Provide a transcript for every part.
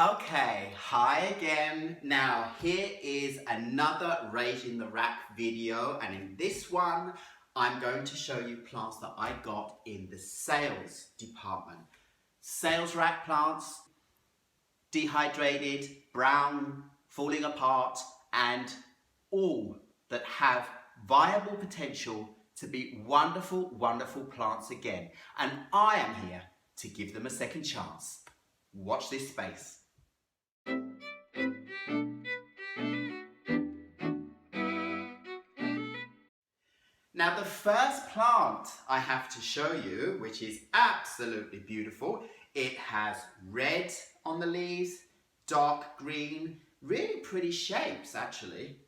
Okay, hi again. Now here is another Rage in the Rack video, and in this one I'm going to show you plants that I got in the sales department. Sales rack plants, dehydrated, brown, falling apart, and all that have viable potential to be wonderful, wonderful plants again. And I am here to give them a second chance. Watch this space. Now the first plant I have to show you, which is absolutely beautiful, it has red on the leaves, dark green, really pretty shapes actually.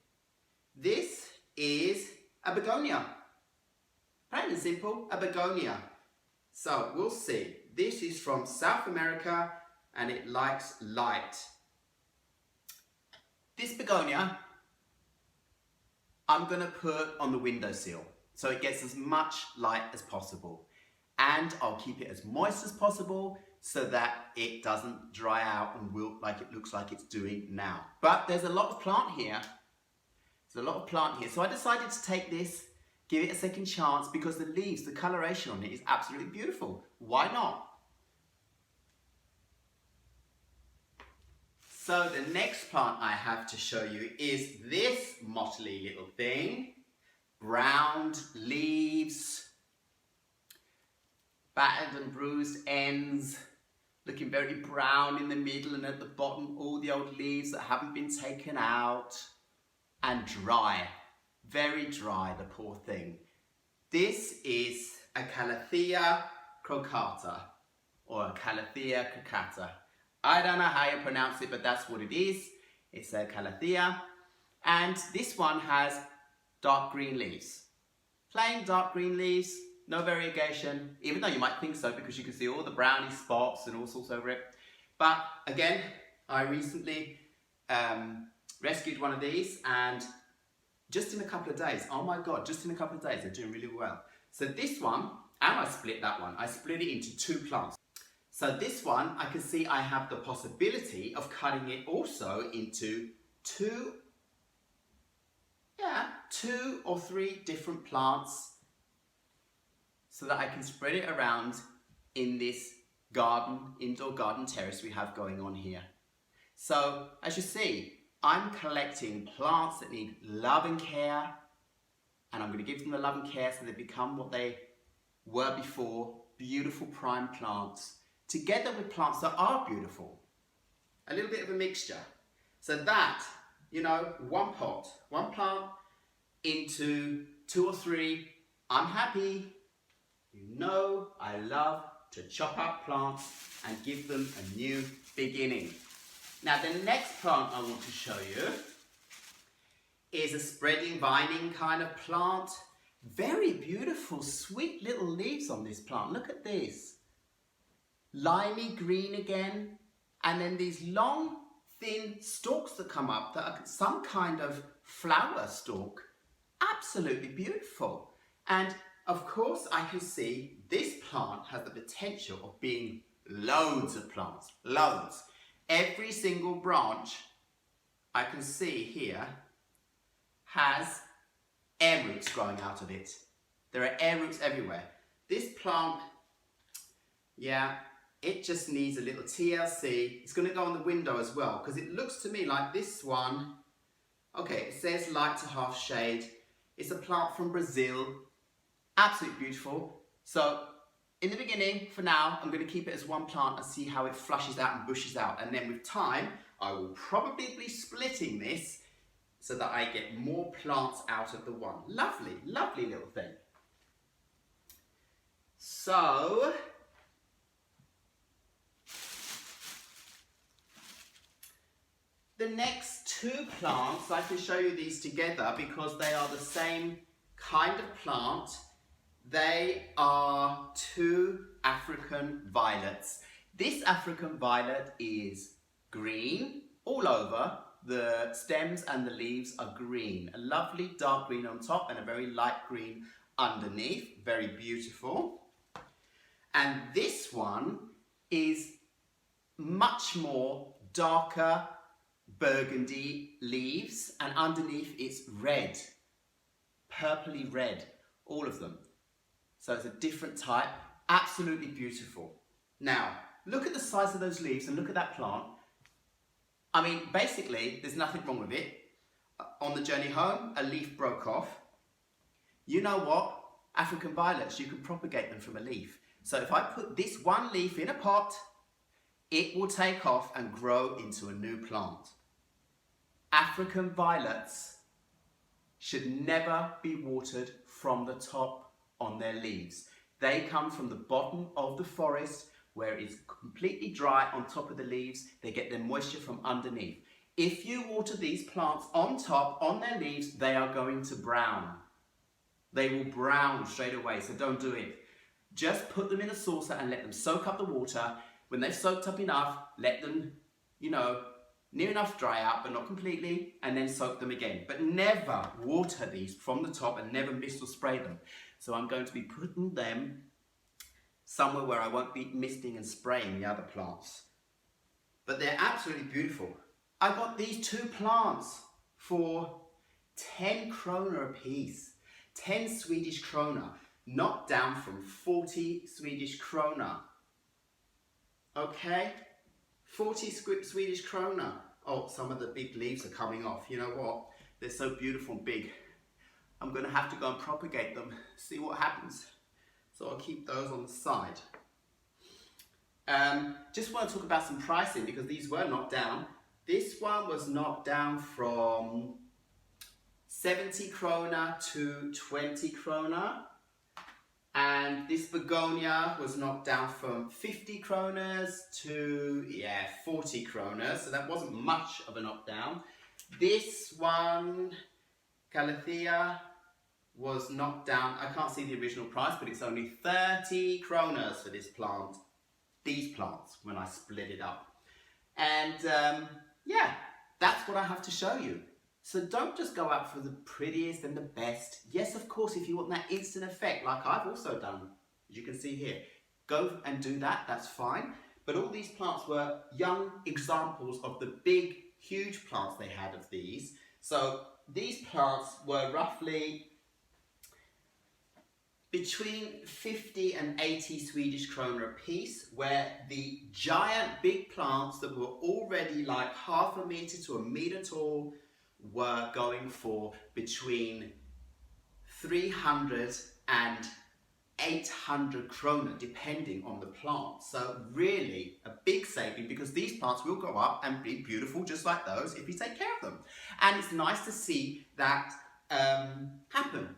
This is a begonia. Plain and simple, a begonia. So we'll see. This is from South America and it likes light. This begonia I'm going to put on the windowsill so it gets as much light as possible, and I'll keep it as moist as possible so that it doesn't dry out and wilt like it looks like it's doing now. But there's a lot of plant here. There's a lot of plant here, so I decided to take this, give it a second chance, because the leaves, the coloration on it is absolutely beautiful. Why not? So the next plant I have to show you is this motley little thing. Browned leaves, battered and bruised ends, looking very brown in the middle, and at the bottom all the old leaves that haven't been taken out, and dry, very dry, the poor thing. This is a Calathea crocata, or a Calathea crocata. I don't know how you pronounce it, but that's what it is. It's a Calathea, and this one has dark green leaves. Plain dark green leaves, no variegation, even though you might think so because you can see all the browny spots and all sorts over it. But again, I recently rescued one of these, and just in a couple of days, oh my God, just in a couple of days, they're doing really well. So this one, and I split that one, I split it into two plants. So this one, I can see I have the possibility of cutting it also into two or three different plants so that I can spread it around in this garden, indoor garden terrace we have going on here. So as you see, I'm collecting plants that need love and care, and I'm going to give them the love and care so they become what they were before, beautiful prime plants, together with plants that are beautiful. A little bit of a mixture. So that, you know, one pot, one plant into two or three, I'm happy. You know I love to chop up plants and give them a new beginning. Now the next plant I want to show you is a spreading, vining kind of plant. Very beautiful, sweet little leaves on this plant. Look at this. Limey green again, and then these long, thin stalks that come up that are some kind of flower stalk. Absolutely beautiful. And of course I can see this plant has the potential of being loads of plants, loads. Every single branch I can see here has air roots growing out of it. There are air roots everywhere. This plant, yeah, it just needs a little TLC. It's going to go on the window as well, because it looks to me like this one. Okay, it says light to half shade. It's a plant from Brazil. Absolutely beautiful. So in the beginning, for now, I'm going to keep it as one plant and see how it flushes out and bushes out. And then with time, I will probably be splitting this so that I get more plants out of the one. Lovely, lovely little thing. So the next two plants, I can show you these together because they are the same kind of plant. They are two African violets. This African violet is green all over. The stems and the leaves are green. A lovely dark green on top and a very light green underneath. Very beautiful. And this one is much more darker burgundy leaves, and underneath it's red, purpley red, all of them. So it's a different type, absolutely beautiful. Now, look at the size of those leaves and look at that plant. I mean, basically, there's nothing wrong with it. On the journey home, a leaf broke off. You know what? African violets, you can propagate them from a leaf. So if I put this one leaf in a pot, it will take off and grow into a new plant. African violets should never be watered from the top on their leaves. They come from the bottom of the forest where it's completely dry on top of the leaves. They get their moisture from underneath. If you water these plants on top, on their leaves, they are going to brown. They will brown straight away, so don't do it. Just put them in a saucer and let them soak up the water. When they've soaked up enough, let them, near enough dry out, but not completely, and then soak them again. But never water these from the top and never mist or spray them. So I'm going to be putting them somewhere where I won't be misting and spraying the other plants. But they're absolutely beautiful. I got these 2 plants for 10 krona a piece. 10 Swedish krona, knocked down from 40 Swedish krona. Okay, 40 Swedish krona. Oh, some of the big leaves are coming off. You know what? They're so beautiful and big. I'm going to have to go and propagate them, see what happens. So I'll keep those on the side. Just want to talk about some pricing because these were knocked down. This one was knocked down from 70 krona to 20 krona. And this begonia was knocked down from 50 kronas to 40 kronas. So that wasn't much of a knockdown. This one, Calathea, was knocked down. I can't see the original price, but it's only 30 kronas for this plant. These plants, when I split it up. And that's what I have to show you. So don't just go out for the prettiest and the best. Yes, of course, if you want that instant effect, like I've also done, as you can see here, go and do that, that's fine. But all these plants were young examples of the big, huge plants they had of these. So these plants were roughly between 50 and 80 Swedish krona a piece, where the giant big plants that were already like 1/2 meter to 1 meter tall were going for between 300 and 800 krona, depending on the plant. So really a big saving, because these plants will go up and be beautiful just like those if you take care of them. And it's nice to see that happen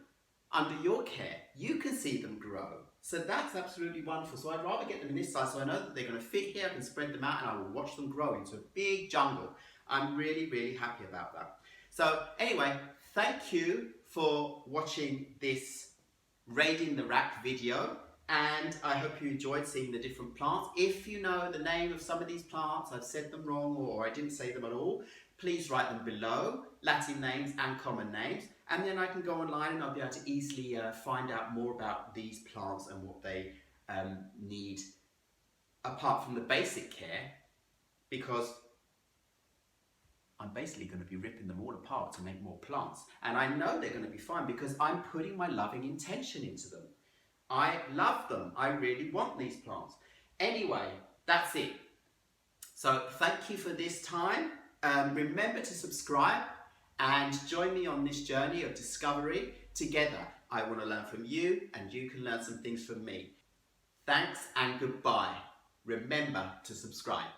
under your care. You can see them grow. So that's absolutely wonderful. So I'd rather get them in this size so I know that they're going to fit here. I can spread them out and I will watch them grow into a big jungle. I'm really, really happy about that. So anyway, thank you for watching this Raiding the Rack video, and I hope you enjoyed seeing the different plants. If you know the name of some of these plants, I've said them wrong or I didn't say them at all, please write them below, Latin names and common names, and then I can go online and I'll be able to easily find out more about these plants and what they need apart from the basic care, because I'm basically going to be ripping them all apart to make more plants. And I know they're going to be fine because I'm putting my loving intention into them. I love them. I really want these plants. Anyway, that's it. So thank you for this time. Remember to subscribe and join me on this journey of discovery. Together, I want to learn from you and you can learn some things from me. Thanks and goodbye. Remember to subscribe.